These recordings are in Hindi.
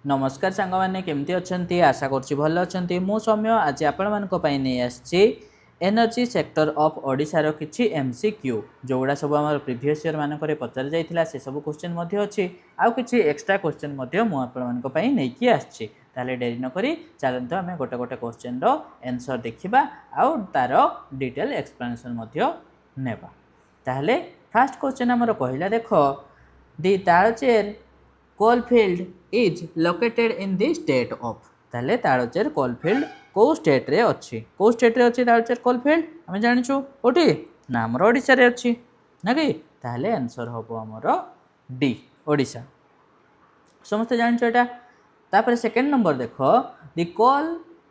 नमस्कार सांग मैंने केमती अच्छी आशा करुँच भल अच्छा मु सौम्य आज आपण नहीं आसी एनर्जी सेक्टर ऑफ ओडिशार किछि एमसीक्यू जोगुड़ा सब आम प्रीवियस ईयर मानक पचार जाइथिला से सब क्वेश्चन अच्छी आउ किछि एक्स्ट्रा क्वेश्चन नहीं आसी ताले डेरी न करी चलते आम गोटे गोटे क्वेश्चन रो आंसर देखिबा आउ तार डिटेल एक्सप्लेनेशन नेबा। ताहले फर्स्ट क्वेश्चन हमर कहला देख the Talcher coalfield is located in the state of ताले तालचेर कोलफील्ड को स्टेट रे अच्छी को स्टेट रे अच्छी तालचेर कोलफील्ड आम जानिछु कोठी ना हमर ओडिसा रे अच्छी ना कि ताले आंसर हबो हमर डी ओडिसा समस्त जानिछु एटा। तापर सेकंड नंबर देखो the coal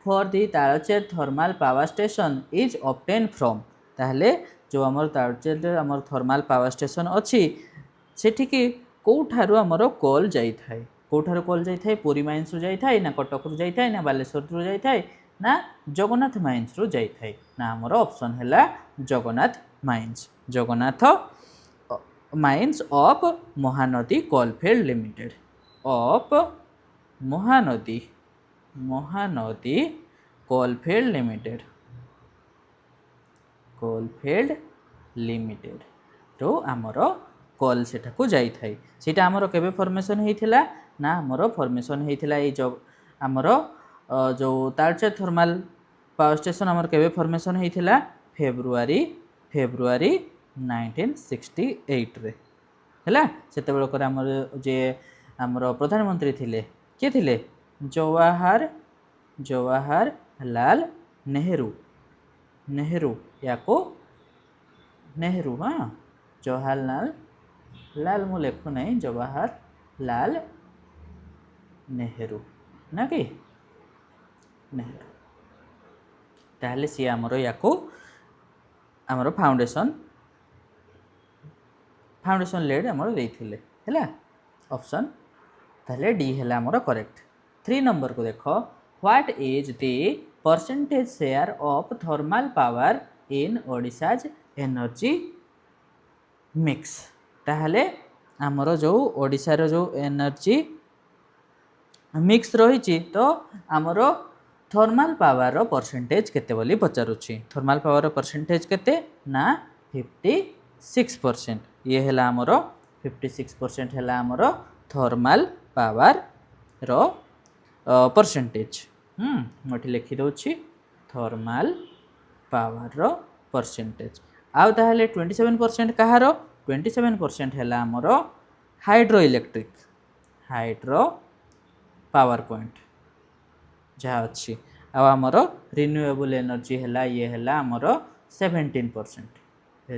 for the Talcher thermal power station is obtained from ताले जो हमर तालचेर हमर थर्मल पावर स्टेशन अच्छी सेठी की कौठारू आमर कॉल जाए कौठारू कॉल जाए पुरी माइन्स रु जाए ना कटक रु जाए ना बालेश्वर रु जाए ना जगन्नाथ माइन्स रु जाए ना आमर ऑप्शन है Jagannath mines of Mahanadi coalfield limited of Mahanadi coalfield limited तो आमर कॉल सेटा को जाई थाई सेटा हमरो केबे फॉर्मेशन हेइथिला ना हमरो फॉर्मेशन हेइथिला ए जो हमरो जो तालचेर थर्मल पावर स्टेशन हमर केबे फॉर्मेशन हेइथिला फेब्रुआरी 1968 रे हैला सेते बेल कर हमर जे हमरो प्रधानमंत्री थिले के थिले जवाहरलाल नेहरू याको नेहरू हाँ जवाहरलाल मु लेखु नहीं जवाहरलाल नेहरू ना कि नेहरू ताहले सी आमर याको आमर फाउंडेशन लेड आमर देथिले हैला ऑप्शन ताहले डी हैला आमर करेक्ट। 3 नंबर को देखो what is the percentage share of thermal power in Odisha's energy mix ताहले आमर जो ओडिशार जो एनर्जी मिक्स रही तो आमर थर्मल पावर परसेंटेज केते बोली पचारुछि थर्मल पावर परसेंटेज केते ना 56% ये हैला आमर 56% हैला आमर थर्मल पावर रो परसेंटेज मोठी लिखि दउछि थर्मल पावर रो परसेंटेज आउ ताहले 27% कहारो 27% है आमर हाइड्रो पावर पॉइंट जहाँ अच्छी आमर रिन्यूएबल एनर्जी है ये है आमर 17%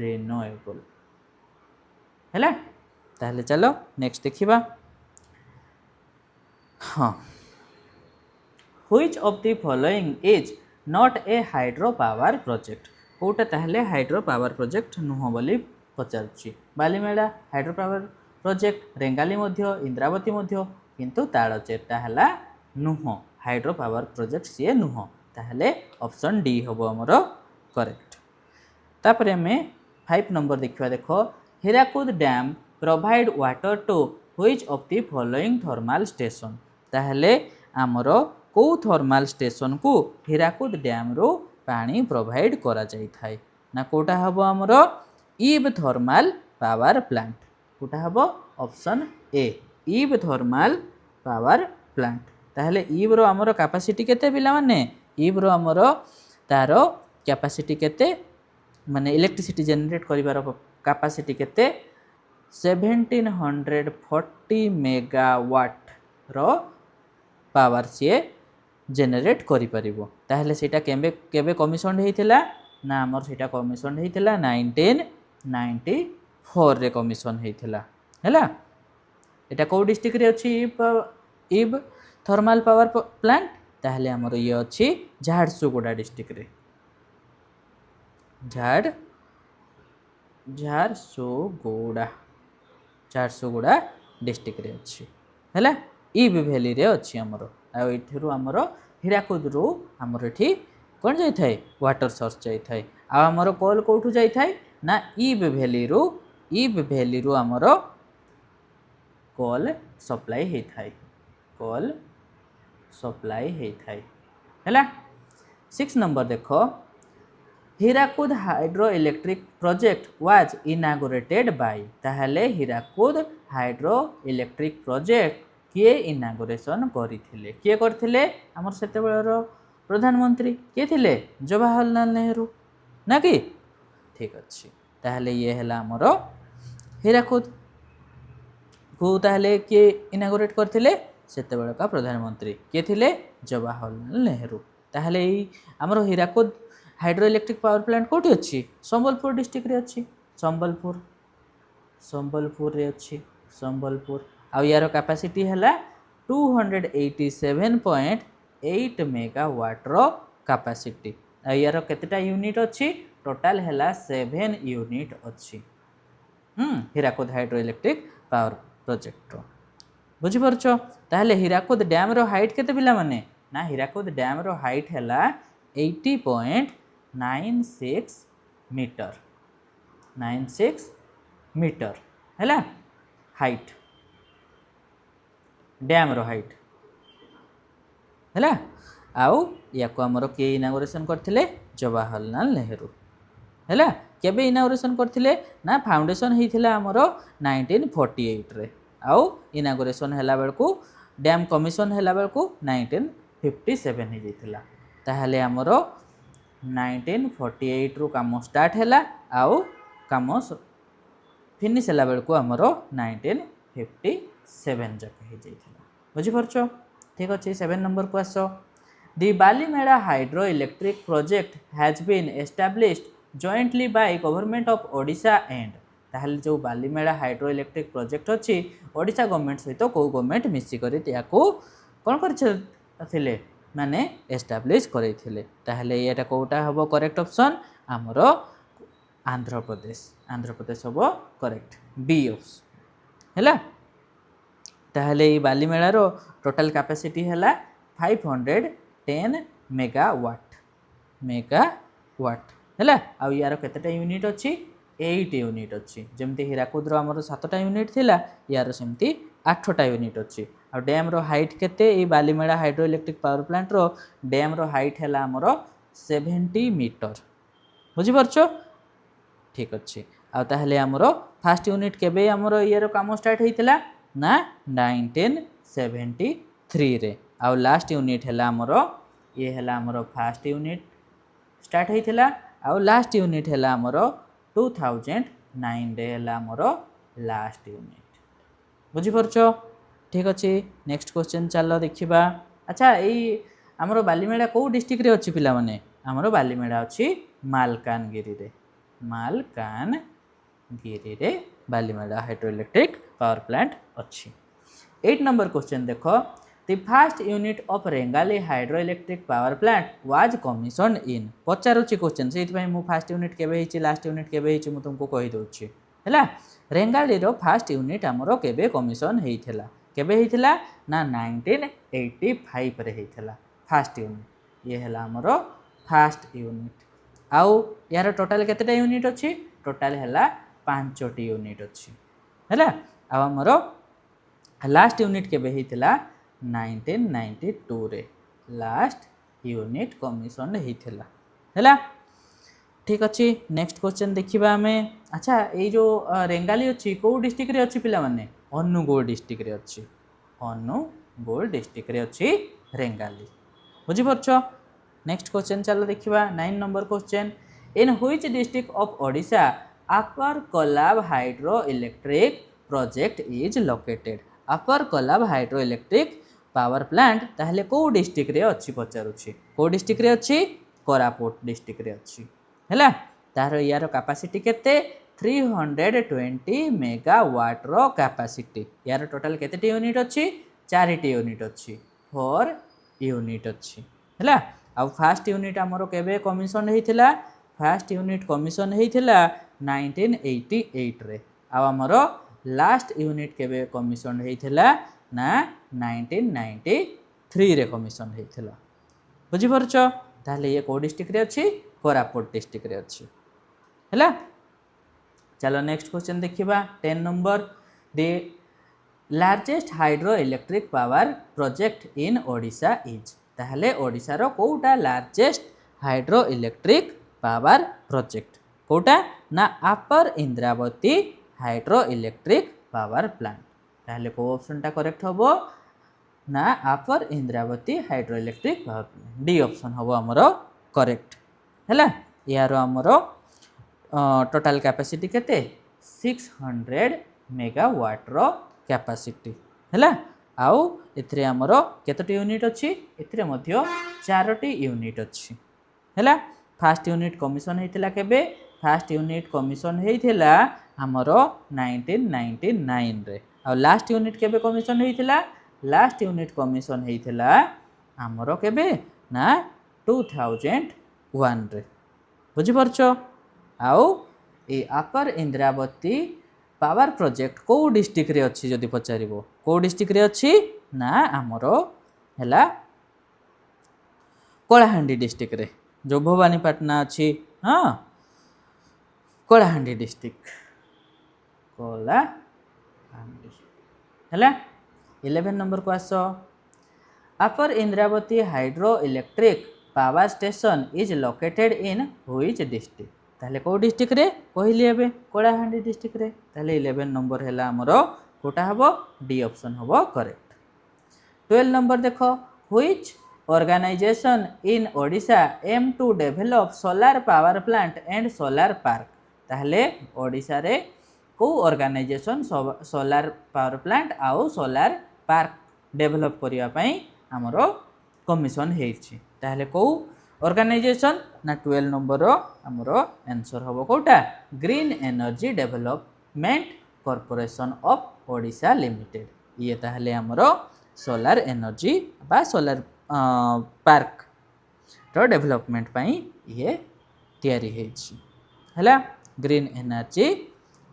रिन्यूएबल है ताहले चलो नेक्स्ट देखिबा। हाँ which of the following is not a hydro power project कोटा ताहले हाइड्रो पावर प्रोजेक्ट नुह बोली पचारुछि Balimela hydro power project Rengali मध्य इंद्रावती मध्य किंतु तालचेरटा हैला नुह हाइड्रो पावर प्रोजेक्ट सी नुह ताहले ऑप्शन डी हबो हमर करेक्ट। तापर हमें 5 नंबर देखिबा देखो Hirakud dam provide water to which of the following thermal station ताहले आमर को थर्मल स्टेशन को हीराकुद डैम रो पानी प्रोवाइड करा जाई थाए ना कोटा हबो हमर ईब थर्मल पावर प्लांट कोटा हबो option A Ib thermal power plant ताहले ईब रो हमर कैपेसिटी केते पिला माने ईब रो हमर तारो कैपेसिटी केते माने इलेक्ट्रिसिटी जनरेट करिवार कैपेसिटी केते 1740 मेगावाट रो पावर से जेनेरेट करि परिबो ताहले सेटा केबे कमिशन हेइथिला ना हमर सेटा कमिशन हेइथिला 1994 रे कमिशन हेइथिला हैला एटा को डिस्ट्रिक्ट रे अछि ईब थर्मल पावर प्लांट ताहले हमर ये अछि झारसुगुड़ा डिस्ट्रिक्ट रे झारसुगुड़ा डिस्ट्रिक्ट रे अछि हैला ईब वैली रे अछि हमर आ एठिरु हमर हीराकुद रु हमर एठी कोन जाय थाए वाटर सोर्स जाय थाए आ हमर कोल कोठु जाय थाए ना ईब वैली रु हमर कोल सप्लाई हे थाए कोल सप्लाई होता है। 6 नंबर देख Hirakud hydro electric project was inaugurated by ताहले हीराकुद हाइड्रो इलेक्ट्रिक प्रोजेक्ट किए इनागोरेशन करथिले किए करथिले हमर सेतेबेलर प्रधानमंत्री किए थिले जवाहरलाल नेहरू ना कि ठीक अच्छे ताहले ये हैला हमर हीराकुद को ताहले किए इनागोरेट करथिले सेतेबेलका प्रधानमंत्री किए थिले जवाहरलाल नेहरू ताहले हमर Hirakud hydro electric power plant कोठी अच्छी संबलपुर डिस्ट्रिक्ट रे अच्छी संबलपुर रे अच्छी संबलपुर आ यार कैपेसिटी हैला 287.8 मेगावाट रो कैपेसिटी आ यार केतेटा यूनिट अच्छी टोटल हैला 7 यूनिट अच्छी Hirakud hydro electric power project रो बुझी परछो ताहले हीराकुद डैम रो हाइट केते पिला माने ना हीराकुद डैम रो हाइट हैला 80.96 मीटर 96 मीटर हैला हाइट डैम रो हाइट हैला आउ याको हमरो के इनागोरेशन करथिले जवाहरलाल नेहरू हैला केबे इनागोरेशन करथिले ना फाउंडेशन हेइथिला हमरो 1948 रे आउ इनागोरेशन हैला बेलकू डैम कमिशन हैला बेलकू 1957 हे जैथिला ताहले हमरो 1948 रु काम स्टार्ट हैला आउ काम फिनिश हैला बेलकू हमरो 1957 जक हे जैथिला बुझी परछो ठीक अछि 7 नंबर को आसो the Balimela hydro electric project has been established jointly by government of Odisha and ताहले जो बालीमेड़ा हाइड्रो इलेक्ट्रिक प्रोजेक्ट अछि ओडिशा गवर्नमेंट सहित को गवर्नमेंट मिसी करी याको कोन करथिले माने एस्टैब्लिश करथिले ताहले एटा कोटा हबो करेक्ट ऑप्शन हमरो आंध्र प्रदेश हबो करेक्ट बी ऑप्शन हैला ताहले ई बालीमेड़ा रो टोटल कैपेसिटी हैला 510 मेगावाट हैला आ यार केतेटा यूनिट अछि 8 यूनिट अच्छी जमती हीराकुद आमर 7टा यूनिट थिला यार सेमती 8टा यूनिट अच्छी आ डैम रो हाइट केते ए बालीमेड़ा हाइड्रो इलेक्ट्रिक पावर प्लांट रो डैम रो हाइट हैला आमर 70 मीटर बुझी परछो ठीक अच्छे आ ताहले आमर फर्स्ट यूनिट केबे आमर यार काम स्टार्ट हेतिला ना 1973 रे आ लास्ट यूनिट हैला आमर ये हैला आमर फर्स्ट यूनिट स्टार्ट हेतिला आ लास्ट यूनिट हैला आमर 2009 रे हैला आमर लास्ट यूनिट बुझी परछो ठीक अच्छे नेक्स्ट क्वेश्चन चलो देखिबा अच्छा एई आमर बालीमेड़ा को डिस्ट्रिक्ट रे अछि पिला माने आमर बालीमेड़ा अछि मालकानगिरी रे Balimela hydro electric power plant अच्छी 8 नंबर क्वेश्चन देखो the first unit of Rengali hydro electric power plant was commission in पचारुची क्वेश्चन से मु फर्स्ट यूनिट केबे हिची लास्ट यूनिट केबे हिची मु तुमको कहि दोछि हैला रेंगाली रो फर्स्ट यूनिट हमरो केबे कमिशन हेइथिला केबे हेइथिला ना 1985 रे हेइथिला फर्स्ट यूनिट ये हैला हमरो फर्स्ट यूनिट आउ यार टोटल केतेटा यूनिट अछि टोटल हैला 5टी यूनिट अछि हैला आ हमरो लास्ट यूनिट केबे हेइथिला 1992 रे लास्ट यूनिट कमिशन हेइथिला हैला ठीक अच्छी नेक्स्ट क्वेश्चन देखिबा हमें अच्छा ये जो रेंगाली अच्छी को डिस्ट्रिक्ट रे अच्छी पिला माने अनुगुल डिस्ट्रिक्ट रे अच्छी रेंगाली बुझी परछो नेक्स्ट क्वेश्चन चलो देखिबा 9 number question in which district of Odisha upper Kolab hydro electric project is located upper Kolab hydro electric power plant ताहले को डिस्ट्रिक्ट रे अच्छी पचारुछि को डिस्ट्रिक्ट रे अच्छी कोरापुट डिस्ट्रिक्ट रे अच्छी हैला तार यार कैपेसिटी केते 320 मेगावाट रो कैपेसिटी यार टोटल केते यूनिट अच्छी 4टी यूनिट अच्छी 4 यूनिट अच्छी हैला आ फर्स्ट यूनिट हमरो केबे कमिशन हेइथिला फर्स्ट यूनिट कमिशन हेइथिला 1988 रे आ हमरो लास्ट यूनिट केबे कमिशन हेइथिला ना 1993 रे कमिशन हेइथिला बुझी परछो ताहले ये को डिस्ट्रिक्ट रे अछि कोरापुट डिस्ट्रिक्ट रे अछि हैला चलो नेक्स्ट क्वेश्चन देखिबा 10 number the largest hydro electric power project in Odisha is ताहले ओडिशार कोउटा largest hydro electric power project कोउटा ना upper Indravati hydro electric power plant ताहले को ऑप्शनटा करेक्ट हबो ना upper Indravati hydro electric power plant D option हबो हमरो करेक्ट हैला यार हमरो टोटल कैपेसिटी केते 600 मेगावाट रो कैपेसिटी हैला आउ एथरे हमरो केतोटी यूनिट अछि एथरे मध्य 4टी यूनिट अछि हैला फर्स्ट यूनिट कमिशन हेतिला केबे फर्स्ट यूनिट कमिशन हेतिला हमरो 1999 रे आ लास्ट यूनिट केबे कमिशन हेतिला लास्ट यूनिट कमिशन हेतिला हमरो केबे ना 2001 रे बुझि परछो आउ ए अपर इंद्रावती पावर प्रोजेक्ट को डिस्ट्रिक्ट रे अच्छी जदि पचारिबो को डिस्ट्रिक्ट रे अच्छी ना हमरो हैला कलाहांडी डिस्ट्रिक्ट रे जो भवानीपाटना अच्छी हाँ कलाहांडी डिस्ट्रिक्ट कलाहांडी हैला 11 नंबर को आसो upper Indravati hydro electric power station is located in which district ताहले को डिस्ट्रिक्ट रे कहली एबे कलाहांडी डिस्ट्रिक्ट रे ताहले 11 नंबर हैला हमरो कोटा हबो डी ऑप्शन हबो करेक्ट 12 नंबर देखो which organisation in Odisha aim to develop solar power plant and solar park ताहले ओडिशा रे को ऑर्गेनाइजेशन सोलार पावर प्लांट आउ सोलार पार्क डेवलप करिया पई हमरो कमिशन हेछि ताहले को ऑर्गेनाइजेशन ना 12 नंबर रो हमरो आंसर हबो कोटा green energy development corporation of Odisha limited ये ताहले हमरो सोलार एनर्जी बा सोलार पार्क रो डेवलपमेंट पई ये तयारी हेछि हला green energy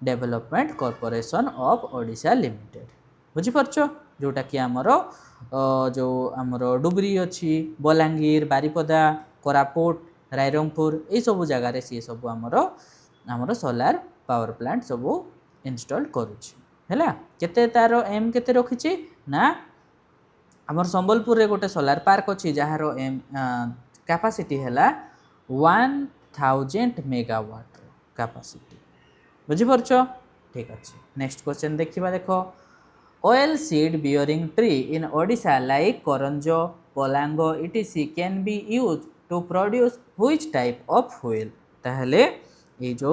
development corporation of Odisha limited बुझि परछो जोटा कि हमरो जो हमरो डुबरी अछि बलांगीर बारिपदा कोरापुट रायरंगपुर ये सब जगार सी सब हमरो सोलार पावर प्लांट सब इंस्टॉल करूछि हैला केते तारो एम केते रखिछि ना हमर संबलपुर रे गोटे सोलार पार्क अछि जहारो एम कैपेसिटी हैला 1000 मेगावाट कैपेसिटी बुझि परछो ठीक अछि नेक्स्ट क्वेश्चन देखिबा देखो oil seed bearing tree in Odisha like करंजो पोलांगो ETC can be used to produce which type of fuel ताहले ए जो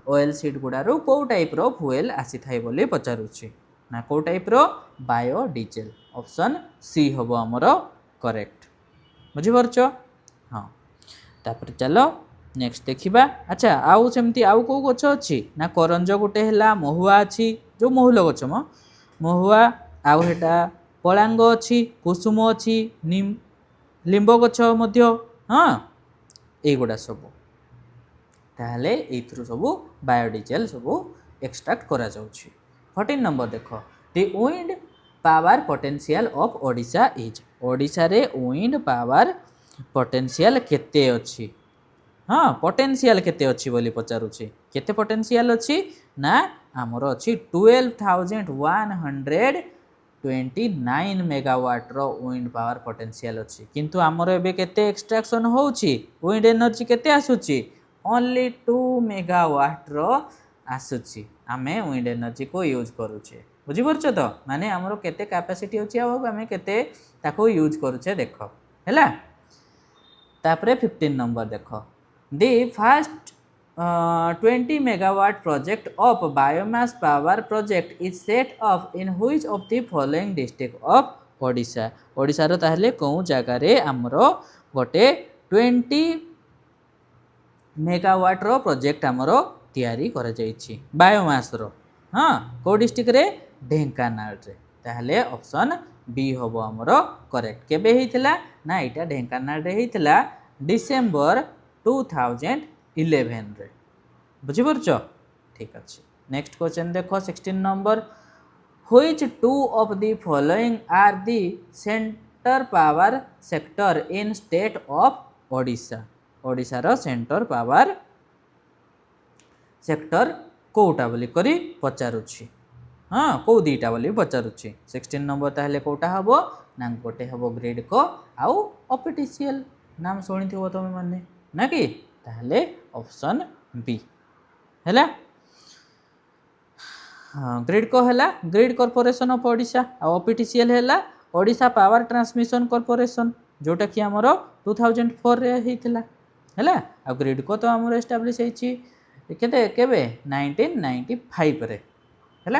ऑयल सीड गुडारो को टाइप रो फ्यूल आसी थाई बोली पचारुछि ना को टाइप रो बायोडीजल ऑप्शन सी हबो हमरो करेक्ट बुझि परछो हां तापर चलो नेक्स्ट देखिबा अच्छा आउ सेमती आउ को गछ अछि ना करंज गुटे हला महुआ अछि जो महुल गछ म महुआ आउ हेटा पलांग अछि कुसुम अछि निम लिंब गछ मध्य हाँ एगुड़ा सब ताहले एथरु सब बायोडीजल सब एक्सट्रैक्ट करा जाउछि 14 नंबर देखो the wind power potential of Odisha is Odisha रे विंड पावर पोटेंशियल केते अछि हाँ पोटेंशियल केते अछि बोली पचारुछि केते पोटेंशियल अछि ना हमरो अछि 12129 मेगावाट रो विंड पावर पोटेंशियल अछि किंतु हमरो एबे केते एक्सट्रैक्शन होउछि विंड एनर्जी केते आसुछि ओनली 2 मेगावाट रो आसुछि हमें विंड एनर्जी को यूज करूछे बुझि परछो तो माने हमरो केते कैपेसिटी अछि आ हमें केते ताको यूज करूछे देखो हैला तापरे 15 नंबर देखो the first 20 megawatt project of biomass power project is set up in which of the following district of Odisha Odisha रो ताहले को जगह रे हमरो गोटे 20 मेगावाट रो प्रोजेक्ट हमरो तयारी कर जाइछि बायोमास रो हां को डिस्ट्रिक्ट रे ढेंकानाल रे ताहले ऑप्शन बी होबो हमरो करेक्ट केबे हेतिला ना एटा ढेंकानाल रे हेतिला डिसेंबर 2011 रे बुझि परछो ठीक अछि नेक्स्ट क्वेश्चन देखो 16 number which two of the following are the centre power sector in state of Odisha Odisha रो सेंटर पावर सेक्टर कोटा बोली करी पचारुछि हाँ कौ दीटा बोली पचारुच्छी 16 नंबर ताहले कोटा हबो ना गोटे हबो ग्रिडको आउ ऑफिशियल नाम शुणी थो तुम मैंने ना कि ताहले ऑप्शन बी हैला। हाँ ग्रिडको हैला ग्रिड कॉर्पोरेशन ऑफ ओडिशा आ ऑफिशियल हैला ओडिशा पावर ट्रांसमिशन कॉर्पोरेशन जोटा कि हमरो 2004 रे हेतिला हैला। आ ग्रिडको तो हमरो एस्टैब्लिश हेछि केते केबे 1995 रे हैला।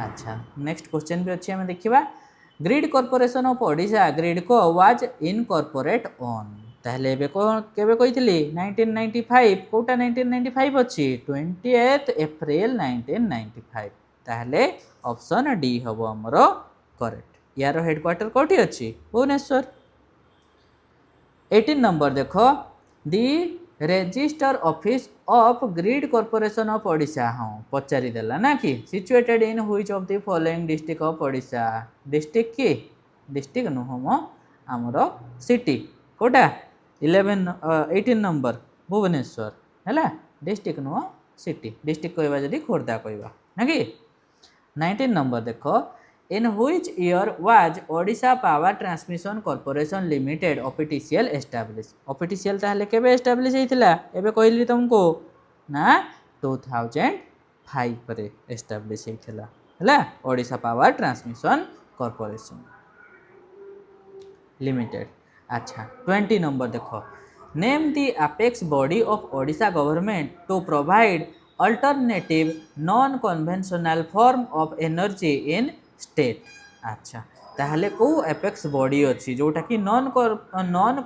अच्छा नेक्स्ट क्वेश्चन भी अच्छी हमें देखिबा grid corporation of Odisha GRIDCO was incorporate on ताहले एबे को केबे कहितली 1995 कोटा 1995 अछि 28 एप्रिल 1995 ताहले ऑप्शन डी हबो हमरो करेक्ट। यार हेडक्वार्टर कोठी अछि भुवनेश्वर। 18 नंबर देखो the register office of grid corporation of Odisha हाँ पचारि देला ना कि situated in which of the following district of Odisha district की डिस्ट्रिक्ट नुहम आमर सिटी कोटा 18 नंबर भुवनेश्वर हैला डिस्ट्रिक्ट नुह सिटी डिस्ट्रिक्ट कहबा जदी खोर्धा कहबा ना कि 19 नंबर देखो इन which year was Odisha power transmission corporation limited official establish official ताहले केबे एस्टैब्लिश हेतिला एबे कहली तुमको ना 2005 रे एस्टैब्लिश हेतिला हैला Odisha power transmission corporation limited. अच्छा 20 नंबर देखो name the apex body of Odisha government to provide alternative non conventional form of energy in state. अच्छा ताहले को एपेक्स बॉडी अच्छी जोटा कि नॉन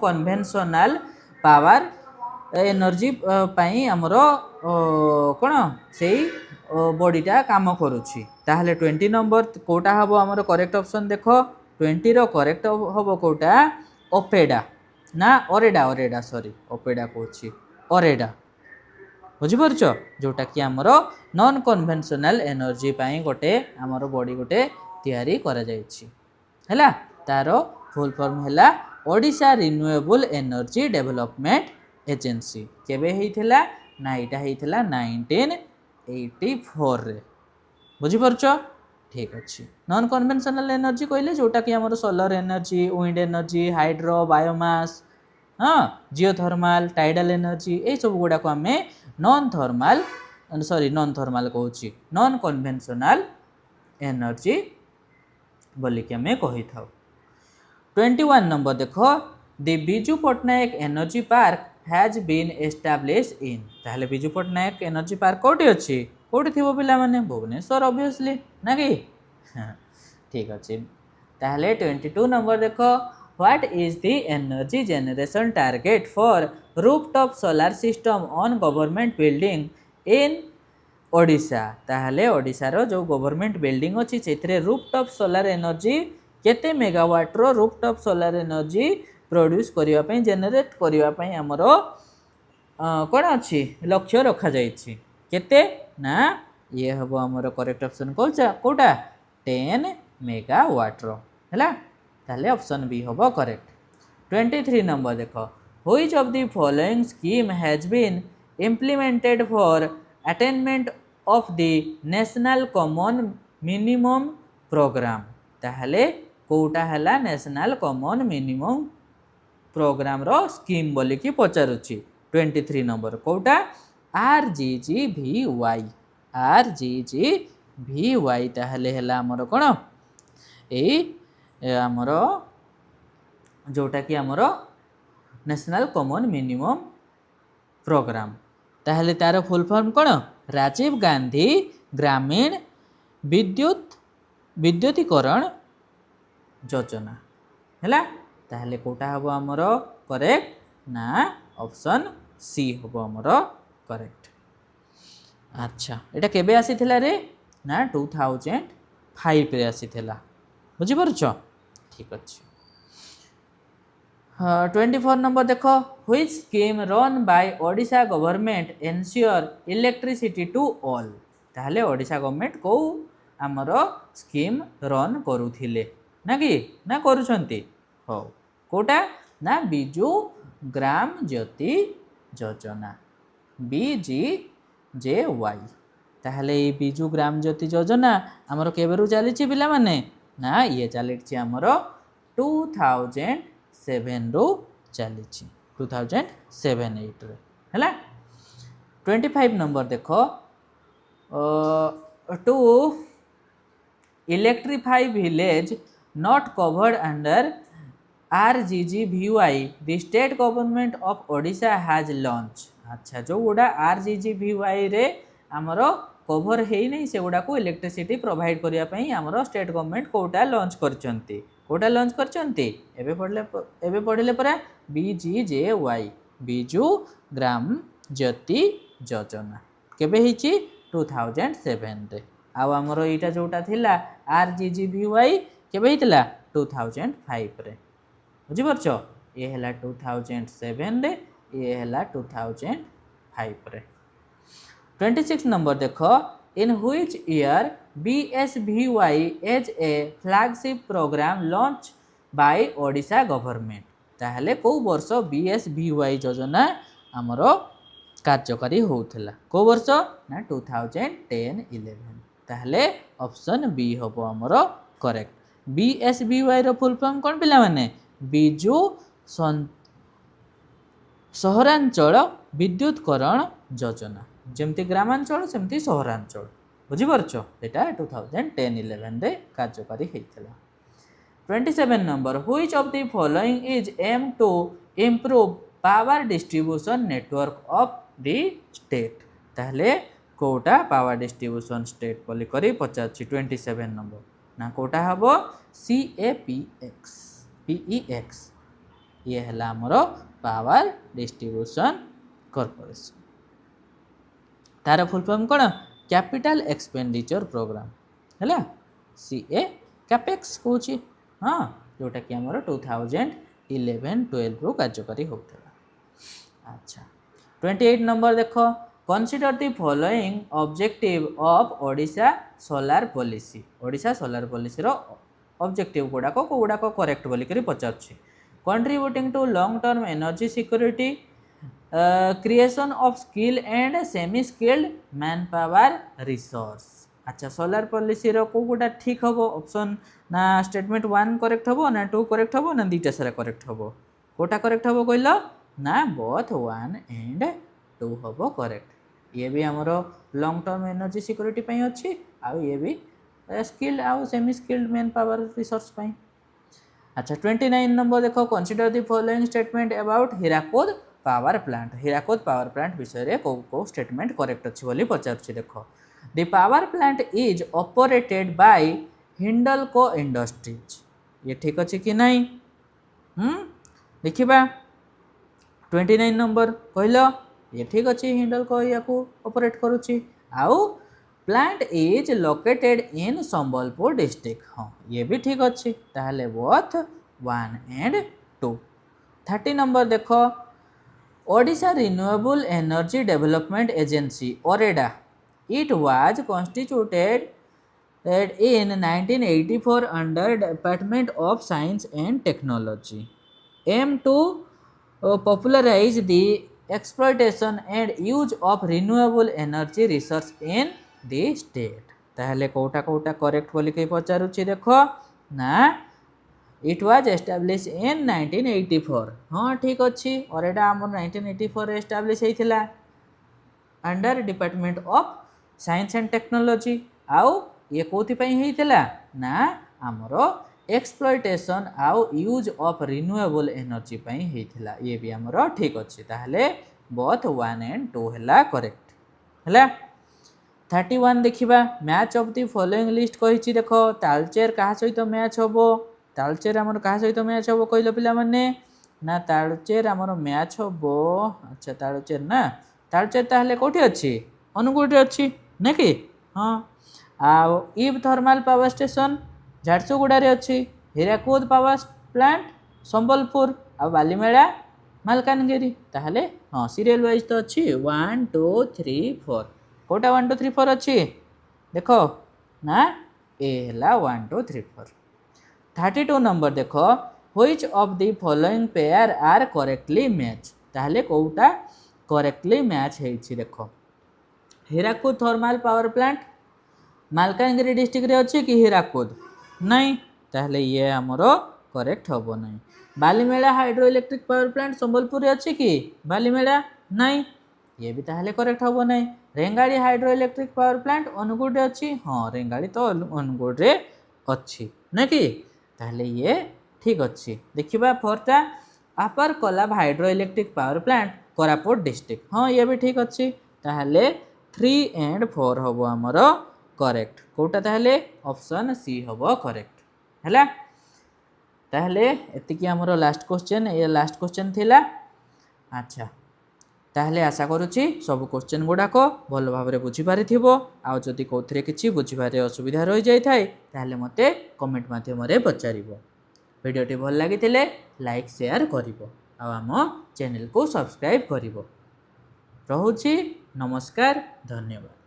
कन्वेंशनल पावर एनर्जी पाई हमर कौन से बॉडीटा काम करुच्छी ताहले 20 नंबर कोटा हबो हमर करेक्ट ऑप्शन देखो 20 रो करेक्ट हबो कोटा ओपेडा ना ओरेडा ओरेडा सॉरी ओपेडा कोछि ओरेडा बुझिपारछ जोटा कि हमर नॉन कन्वेंशनल एनर्जी पाई गोटे हमर बॉडी गोटे तैयारी करा जायछि हैला तारो फुल फॉर्म हैला Odisha renewable energy development agency केबे हेइथिला ना इटा हेइथिला 1984 रे बुझिपारछ ठीक अच्छी नॉन कन्वेंशनल एनर्जी कहले जोटा कि हमर solar energy wind energy hydro biomass हाँ जियोथर्माल टाइडल एनर्जी ये सब गुड़ा को आम नॉन थर्माल कहूँ नॉन कन्वेंशनल एनर्जी बोलिकी आम कही था। 21 नंबर देखो the Biju Patnaik energy park has been establish in ताहले बिजू पट्टनायक एनर्जी पार्क कोठी अच्छी कोठी थी पिला माने भुवनेश्वर ऑब्वियसली ना कि ठीक अच्छे ताहले 22 नंबर देखो what is the energy generation target for rooftop solar system on government building in Odisha ताहले ओडिशा रो जो गवर्नमेंट बिल्डिंग अच्छी से रूफटॉप सोलार एनर्जी केते मेगावाट रो रूफटॉप सोलार एनर्जी प्रोड्यूस करिवा पई जनरेट करिवा पई हमरो कोन अच्छी लक्ष्य रखा जायछि केते ना ये हबो हमरो करेक्ट ऑप्शन कोटा 10 मेगावाट रो हैला ताहले ऑप्शन बी हबो करेक्ट। 23 नंबर देखो which of the following scheme has been implemented for attainment of the national common minimum programme ताहले कोटा हैला नेशनल कॉमन मिनिमम प्रोग्राम रो स्कीम बोली कि पचारुछि 23 नंबर कोटा RGGVY RGGVY ताहले हैला हमरो कोन एई हमरो जोटा कि हमरो नेशनल कॉमन मिनिमम प्रोग्राम ताहले तार फुल फॉर्म कोन राजीव गांधी ग्रामीण विद्युतीकरण योजना हैला ताहले कोटा हबो हमरो करेक्ट ना ऑप्शन सी हबो हमरो करेक्ट। अच्छा एटा केबे आसीथिला रे ना 2005 रे आसीथिला बुझी पारुछ ठीक अच्छे। 24 नंबर देखो which scheme run by Odisha government ensure electricity to all ताहले ओडिशा गवर्नमेंट को आमर स्कीम रन करुथिले ना कि ना करूछंती हो कोटा ना बिजू ग्राम ज्योति योजना BGJY ताहले ये बिजु ग्राम ज्योति योजना आमर केबेरु चली पिला माने ना ये चली आमर 2007 रु चली 2007-8 रे हैला। 25 नंबर देख to electrify village not covered under RGGVY the state government of Odisha has launch. अच्छा जो गुड़ा RGGVY रे आमर कवर है नहीं से गुड़ा को इलेक्ट्रिसिटी प्रोवाइड करने पई आमर स्टेट गवर्नमेंट कोटा लॉन्च करचंती कोटा लॉन्च करचंती एबे पढ़ले परा BGJY बिजु ग्राम ज्योति योजना केबे हिची 2007 रे आउ आमर एटा जोटा थिला RGGVY केबे हितला 2005 रे बुझी परछ ये हला 2007 रे ये हला 2005 रे। 26 नंबर देख in which year BSVY as a flagship programme launch by Odisha government. ताहले को वर्ष BSVY योजना आमर कार्यकारी होउथला को वर्ष ना 2010-11 ताहले ऑप्शन बी होबो आमर करेक्ट। BSVY रो फुल फॉर्म कोन पिला माने बिजु सहरांचल विद्युतकरण योजना जमती ग्रामांचल सेमती सहरांचल बुझी परछ एटा 2010-11 रे कार्यकारी हेइथला। 27 number which of the following is aim to improve power distribution network of the state. ताहले कोटा पावर डिस्ट्रीब्यूशन स्टेट बोली करी पचाछि 27 नंबर ना कोटा हबो PEX ये हला हमरो पावर डिस्ट्रीब्यूशन कॉर्पोरेशन तार फुल फॉर्म कोन कैपिटल एक्सपेंडिचर प्रोग्राम हला CA कैपेक्स कोची हाँ जोटा कि हमरो 2011-12 रो कार्यकारी होतला। अच्छा 28 नंबर देखो consider the following objective of Odisha solar policy. Odisha solar policy रो ऑब्जेक्टिव गुड़ाक कौड़ाक करेक्ट बोली करी पचारछि contributing to long term energy security creation of skill and semi skilled man power resource. अच्छा सोलार पॉलिसी रो कोडा ठीक हबो ऑप्शन ना स्टेटमेंट 1 करेक्ट हबो ना 2 करेक्ट हबो ना दीटा सारा करेक्ट हबो कोटा करेक्ट हबो कहलो ना बोथ 1 एंड 2 हबो करेक्ट। ये भी हमरो लॉन्ग टर्म एनर्जी सिक्योरिटी पई अछि आ ये भी स्किल्ड आउ semi skilled man power resource पई। अच्छा 29 नंबर देखो consider the following statement about Hirakud power plant. Hirakud power plant विषय रे को स्टेटमेंट करेक्ट अछि बोली पचारछि देखो the power plant is operated by Hindalco industries ये ठीक अछि कि नहीं देखिबा 29 नंबर कहलो ये ठीक अछि हिंडलको याकू ऑपरेट करूछि आउ plant is located in Sambalpur district हाँ ये भी ठीक अच्छी ताहले बोथ 1 एंड 2। 30 नंबर देखो Odisha renewable energy development agency OREDA it was constituted in 1984 under Department of Science and Technology aim to popularize the exploitation and use of renewable energy resource in the state। ताहले कोटा कोटा करेक्ट बोली कई पचारुछि देखो ना इट वाज एस्टैब्लिश इन 1984 हाँ ठीक अच्छी और एटा हमर 1984 एस्टैब्लिश हेइथिला under department of science and technology आउ ये कोथि पई हेइथिला ना हमरो एक्सप्लॉइटेशन आउ यूज ऑफ रिन्यूएबल एनर्जी पई हेइथिला ये भी हमरो ठीक अच्छी ताहले बोथ 1 एंड 2 हला करेक्ट हला। 31 देखिबा match of the following list कहिछि देखो तालचेर कहा सहित मैच होबो तालचेर हमर कहा सहित मैच होबो कहिलो पिला माने ना तालचेर हमर मैच होबो अच्छा तालचेर ना तालचेर ताहले कोठी अछि अनुगुटी अछि ने कि हां आ इव थर्मल पावर स्टेशन झारसुगुड़ा रे अछि हीराकुद पावर प्लांट संबलपुर आ बालीमेला मालकानगिरी ताहले हां सीरियल वाइज तो अछि 1 2 3 4 कोटा 1 2 3 4 अच्छी देखो ना ए हला 1 2 3 4। 32 नंबर देखो which of the following pair are correctly match ताहले कोटा करेक्टली मैच हेछि देखो Hirakud thermal power plant Malkangiri district रे अच्छी कि हीराकुद नहीं ताहले ये आमर करेक्ट हम नहीं। Balimela hydro electric power plant Sambalpur अच्छी कि बालीमेला नहीं ये भी ताहले करेक्ट हम नहीं। रेंगाड़ी हाइड्रो इलेक्ट्रिक पावर प्लांट अनुगुड़ रे अच्छी हाँ रेंगाड़ी तो अनुगुड़ रे अच्छी न कि ताहले ये ठीक अच्छी। देखिबा फोरटा upper Kolab hydro electric power plant Koraput district हाँ ये भी ठीक अच्छी ताहले 3 and 4 हम आमर करेक्ट कोटा ताहले ऑप्शन सी हम करेक्ट हैला। ताहले एतिकी आमर लास्ट क्वेश्चन ये लास्ट क्वेश्चन थिला। अच्छा ताहले आशा करुच्ची सब क्वेश्चन गुड़ाक भल भाव में बुझीपारिथिबो आ जदि कौथिरे किछि बुझीबारे असुविधा रही जाय थाए ताहले मते कमेंट माध्यम रे पचारिबो। वीडियोटी भल लागिथिले लाइक शेयर करिवो आ आम चैनल को सब्सक्राइब करिवो। रहुछि नमस्कार धन्यवाद।